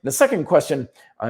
The second question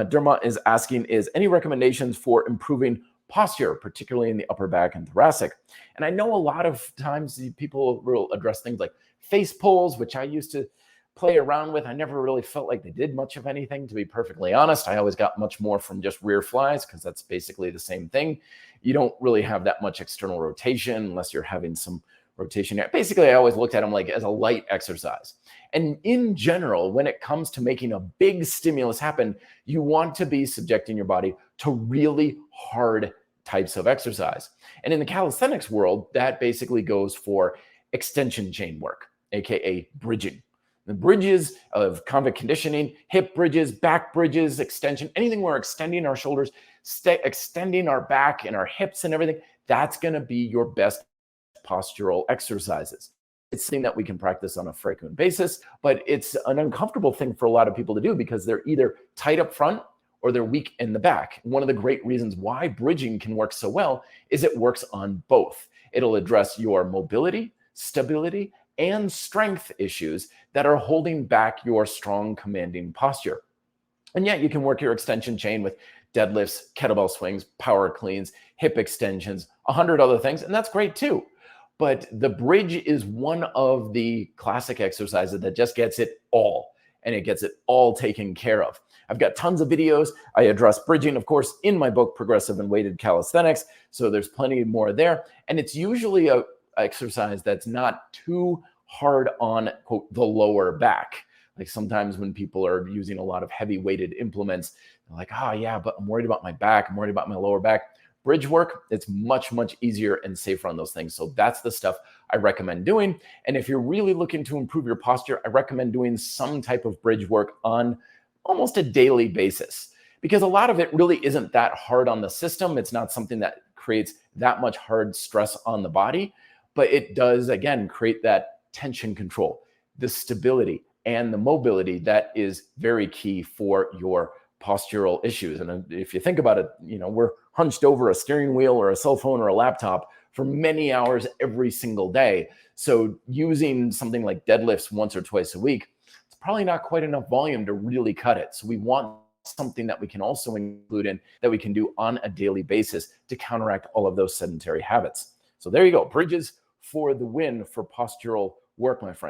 Dermot is asking is, any recommendations for improving posture, particularly in the upper back and thoracic? And I know a lot of times people will address things like face pulls, which I used to play around with. I never really felt like they did much of anything, to be perfectly honest. I always got much more from just rear flies because that's basically the same thing. You don't really have that much external rotation unless you're having some rotation. Basically, I always looked at them like as a light exercise. And in general, when it comes to making a big stimulus happen, you want to be subjecting your body to really hard types of exercise. And in the calisthenics world, that basically goes for extension chain work, aka bridging. The bridges of convict conditioning, hip bridges, back bridges, extension, anything where we're extending our shoulders, extending our back and our hips and everything, that's going to be your best postural exercises. It's something that we can practice on a frequent basis, but it's an uncomfortable thing for a lot of people to do because they're either tight up front or they're weak in the back. One of the great reasons why bridging can work so well is it works on both. It'll address your mobility, stability, and strength issues that are holding back your strong commanding posture. And yet you can work your extension chain with deadlifts, kettlebell swings, power cleans, hip extensions, 100 other things, and that's great too. But the bridge is one of the classic exercises that just gets it all, and it gets it all taken care of. I've got tons of videos. I address bridging, of course, in my book, Progressive and Weighted Calisthenics, so there's plenty more there. And it's usually a exercise that's not too hard on, quote, the lower back. Like sometimes when people are using a lot of heavy weighted implements, they're like, oh yeah, but I'm worried about my back. I'm worried about my lower back. Bridge work, it's much, much easier and safer on those things. So that's the stuff I recommend doing. And if you're really looking to improve your posture, I recommend doing some type of bridge work on almost a daily basis, because a lot of it really isn't that hard on the system. It's not something that creates that much hard stress on the body, but it does, again, create that tension control, the stability, and the mobility that is very key for your postural issues. And if you think about it, we're hunched over a steering wheel or a cell phone or a laptop for many hours every single day. So using something like deadlifts once or twice a week, it's probably not quite enough volume to really cut it. So we want something that we can also include in that we can do on a daily basis to counteract all of those sedentary habits. So there you go. Bridges for the win for postural work, my friend.